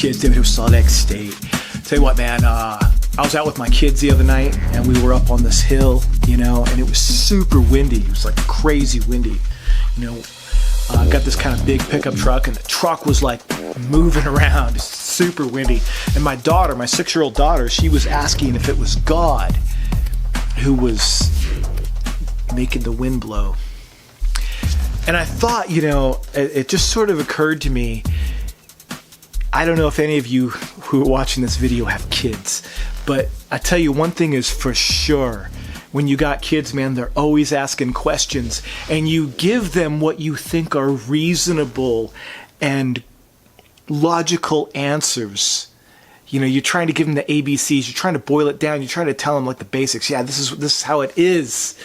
kids, David of Salt Lake State. Tell you what, man, I was out with my kids the other night, and we were up on this hill, and it was super windy. It was like crazy windy, got this kind of big pickup truck, and the truck was like moving around. It's super windy. And my daughter, my 6-year-old daughter, she was asking if it was God who was making the wind blow. And I thought, it just sort of occurred to me, I don't know if any of you who are watching this video have kids, but I tell you one thing is for sure. When you got kids, man, they're always asking questions, and you give them what you think are reasonable and logical answers. You're trying to give them the ABCs, you're trying to boil it down, you're trying to tell them like the basics. Yeah, this is how it is.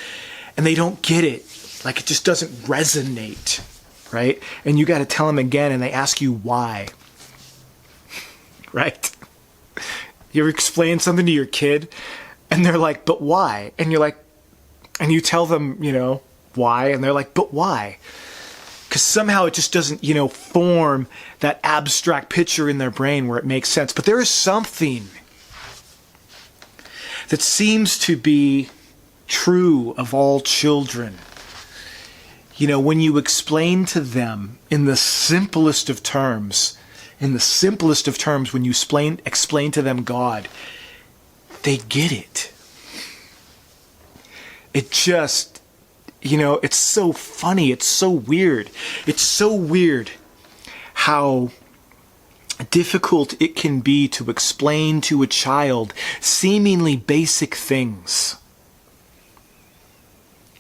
And they don't get it. Like, it just doesn't resonate, right? And you got to tell them again, and they ask you why. Right? You ever explain something to your kid and they're like, but why? And you're like, and you tell them, why? And they're like, but why? Because somehow it just doesn't, form that abstract picture in their brain where it makes sense. But there is something that seems to be true of all children. When you explain to them in the simplest of terms, when you explain to them God, they get it. It just, it's so funny. It's so weird. It's so weird how difficult it can be to explain to a child seemingly basic things.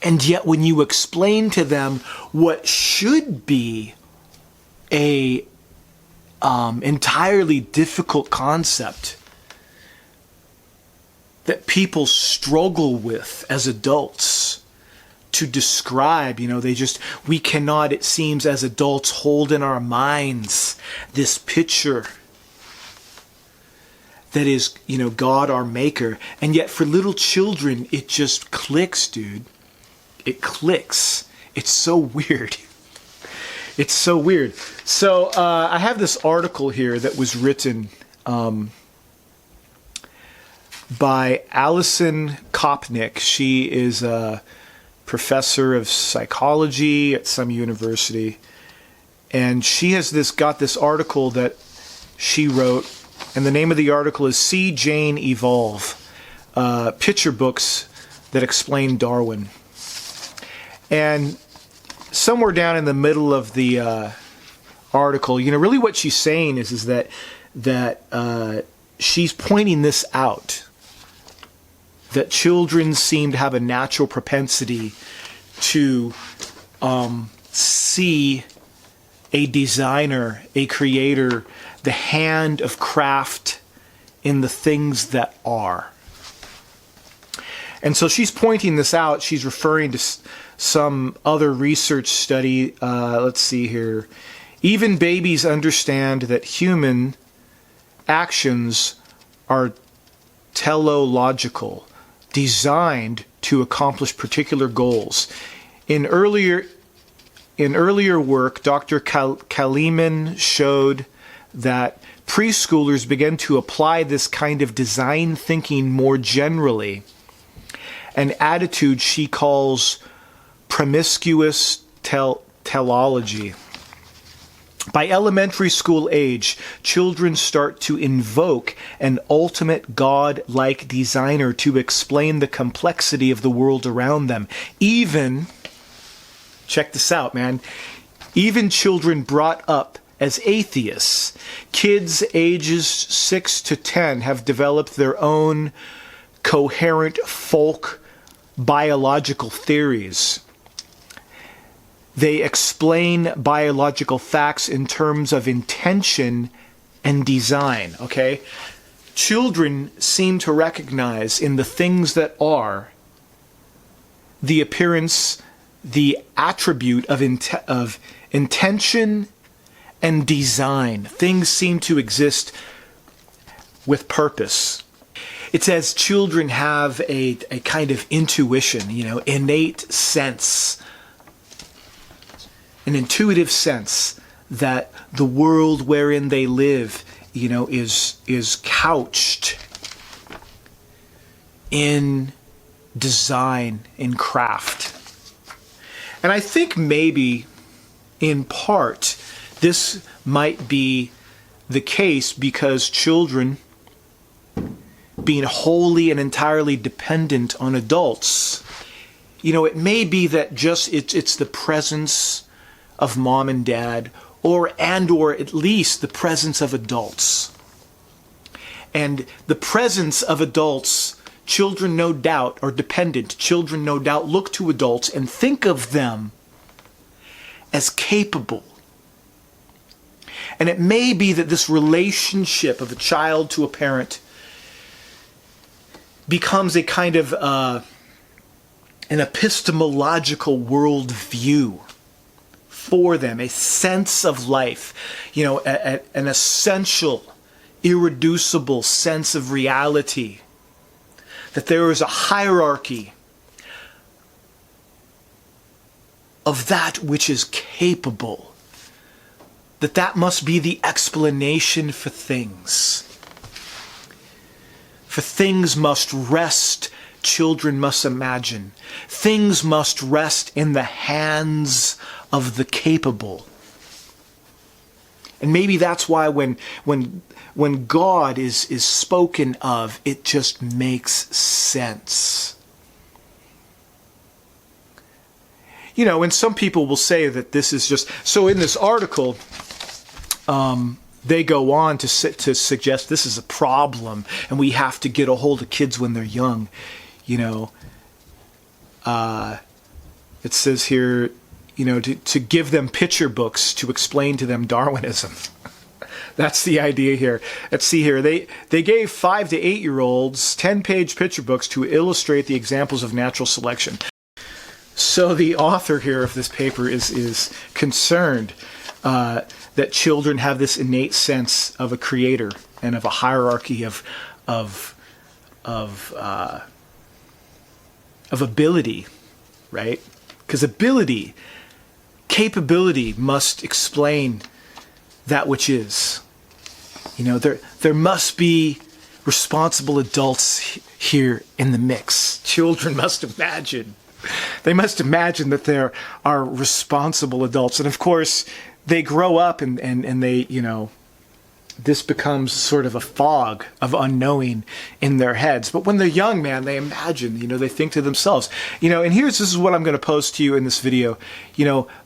And yet when you explain to them what should be a entirely difficult concept that people struggle with as adults to describe, we cannot, it seems, as adults hold in our minds this picture that is, God our maker. And yet for little children, it just clicks, dude. It clicks. It's so weird. It's so weird. So I have this article here that was written by Alison Kopnick. She is a professor of psychology at some university. And she has got this article that she wrote. And the name of the article is See Jane Evolve, Picture Books That Explain Darwin. And somewhere down in the middle of the article, really what she's saying is that she's pointing this out, that children seem to have a natural propensity to see a designer, a creator, the hand of craft in the things that are. And so she's pointing this out. She's referring to some other research study. Let's see here. Even babies understand that human actions are teleological, designed to accomplish particular goals. In earlier work, Dr. Kelemen showed that preschoolers began to apply this kind of design thinking more generally, an attitude she calls promiscuous teleology. By elementary school age, children start to invoke an ultimate God-like designer to explain the complexity of the world around them. Even, check this out, man, even children brought up as atheists, kids ages 6 to 10 have developed their own coherent folk biological theories. They explain biological facts in terms of intention and design, okay? Children seem to recognize in the things that are the appearance, the attribute of intention and design. Things seem to exist with purpose. It's as children have a kind of intuition, innate sense, an intuitive sense that the world wherein they live is couched in design, in craft. And I think maybe, in part, this might be the case because children, being wholly and entirely dependent on adults, it may be that just it's the presence of mom and dad, or at least the presence of adults. And the presence of adults, children no doubt are dependent. Children no doubt look to adults and think of them as capable. And it may be that this relationship of a child to a parent becomes a kind of an epistemological worldview for them, a sense of life, an essential, irreducible sense of reality, that there is a hierarchy of that which is capable, that must be the explanation for things. For things must rest, children must imagine. Things must rest in the hands of the capable. And maybe that's why when God is spoken of, it just makes sense. And some people will say that this is just... So in this article, they go on to suggest this is a problem and we have to get a hold of kids when they're young. It says here, to give them picture books to explain to them Darwinism. That's the idea here. Let's see here. They gave 5 to 8-year-olds 10-page picture books to illustrate the examples of natural selection. So the author here of this paper is concerned that children have this innate sense of a creator and of a hierarchy of ability, right? Because capability must explain that which is. There must be responsible adults here in the mix. Children must imagine. They must imagine that there are responsible adults. And of course, they grow up and they, this becomes sort of a fog of unknowing in their heads. But when they're young, man, they imagine, they think to themselves, and this is what I'm going to post to you in this video.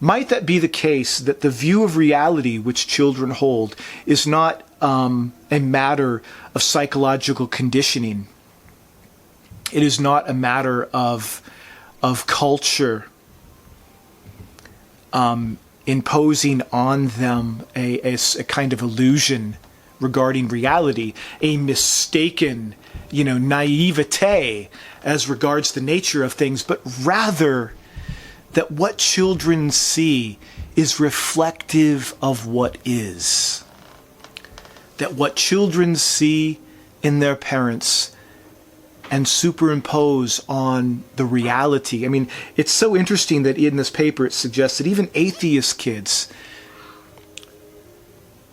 Might that be the case that the view of reality which children hold is not a matter of psychological conditioning? It is not a matter of culture imposing on them a kind of illusion regarding reality, a mistaken, naivete as regards the nature of things, but rather that what children see is reflective of what is. That what children see in their parents and superimpose on the reality. I mean, it's so interesting that in this paper it suggests that even atheist kids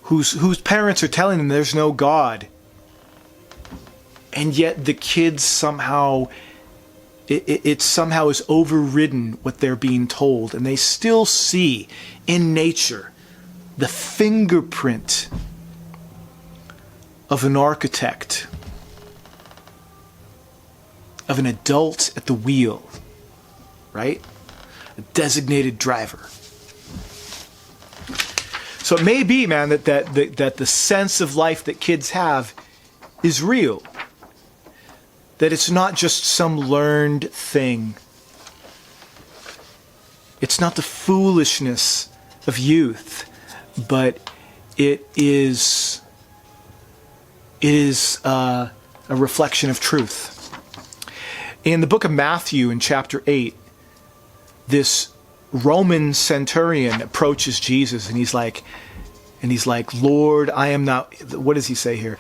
whose parents are telling them there's no God, and yet the kids somehow, it somehow is overridden what they're being told, and they still see in nature the fingerprint of an architect, of an adult at the wheel, right? A designated driver. So it may be, man, that the sense of life that kids have is real. That it's not just some learned thing. It's not the foolishness of youth, but it is a reflection of truth. In the book of Matthew, in chapter 8, this Roman centurion approaches Jesus and he's like, Lord, I am not, what does he say here?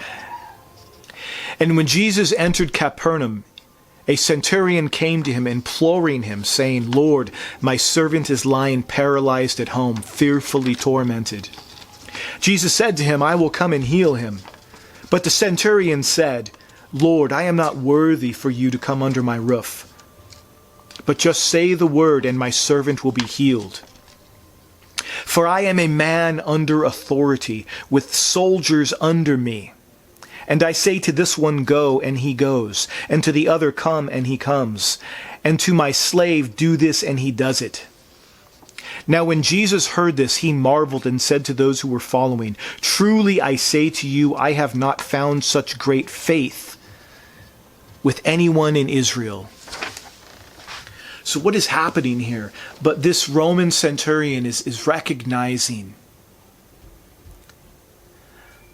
And when Jesus entered Capernaum, a centurion came to him, imploring him, saying, Lord, my servant is lying paralyzed at home, fearfully tormented. Jesus said to him, I will come and heal him. But the centurion said, Lord, I am not worthy for you to come under my roof. But just say the word, and my servant will be healed. For I am a man under authority, with soldiers under me. And I say to this one, go, and he goes. And to the other, come, and he comes. And to my slave, do this, and he does it. Now when Jesus heard this, he marveled and said to those who were following, truly I say to you, I have not found such great faith with anyone in Israel. So what is happening here? But this Roman centurion is recognizing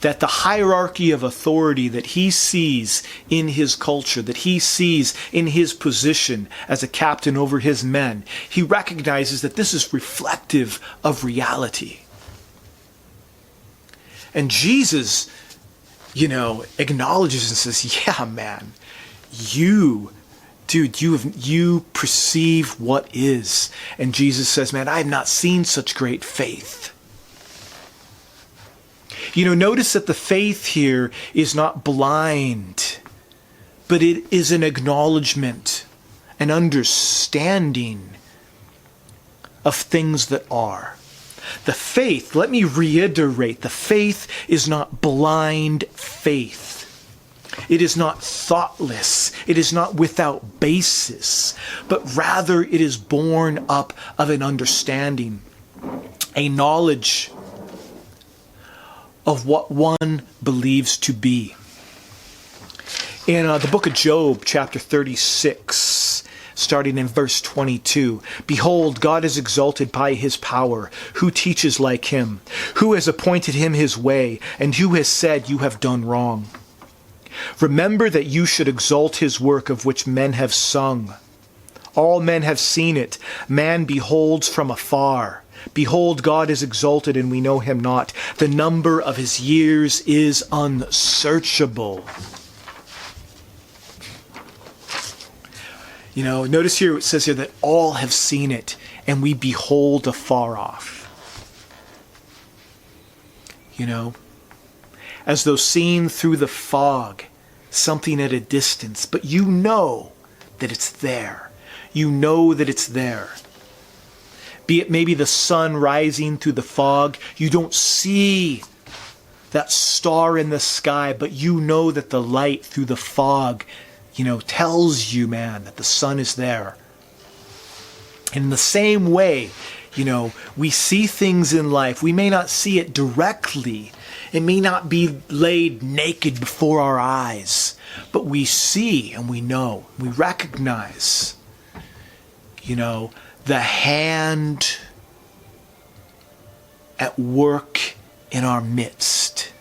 that the hierarchy of authority that he sees in his culture, that he sees in his position as a captain over his men, he recognizes that this is reflective of reality. And Jesus, acknowledges and says, yeah, man, you perceive what is. And Jesus says, man, I have not seen such great faith. Notice that the faith here is not blind, but it is an acknowledgement, an understanding of things that are. The faith, let me reiterate, the faith is not blind faith. It is not thoughtless. It is not without basis, but rather it is born up of an understanding, a knowledge of what one believes to be. In the book of Job, chapter 36, starting in verse 22, behold, God is exalted by his power. Who teaches like him? Who has appointed him his way? And who has said, you have done wrong? Remember that you should exalt his work of which men have sung. All men have seen it. Man beholds from afar. Behold, God is exalted, and we know him not. The number of his years is unsearchable. Notice here it says here that all have seen it, and we behold afar off. As though seen through the fog, something at a distance, but you know that it's there. You know that it's there. Be it maybe the sun rising through the fog, you don't see that star in the sky, but you know that the light through the fog, tells you, man, that the sun is there. In the same way, we see things in life. We may not see it directly. It may not be laid naked before our eyes, but we see and we know, we recognize, the hand at work in our midst.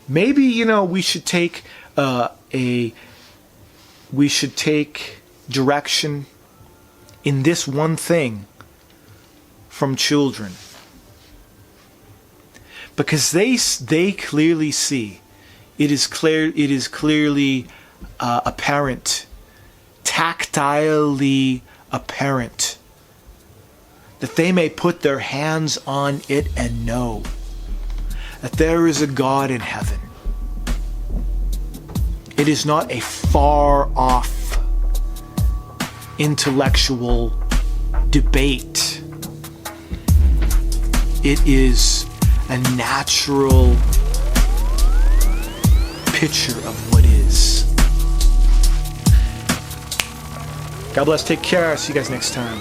Maybe, we should take direction in this one thing from children. Because they clearly see, it is clearly apparent, tactilely apparent, that they may put their hands on it and know that there is a God in heaven. It is not a far off intellectual debate. It is a natural picture of what is. God bless. Take care. See you guys next time.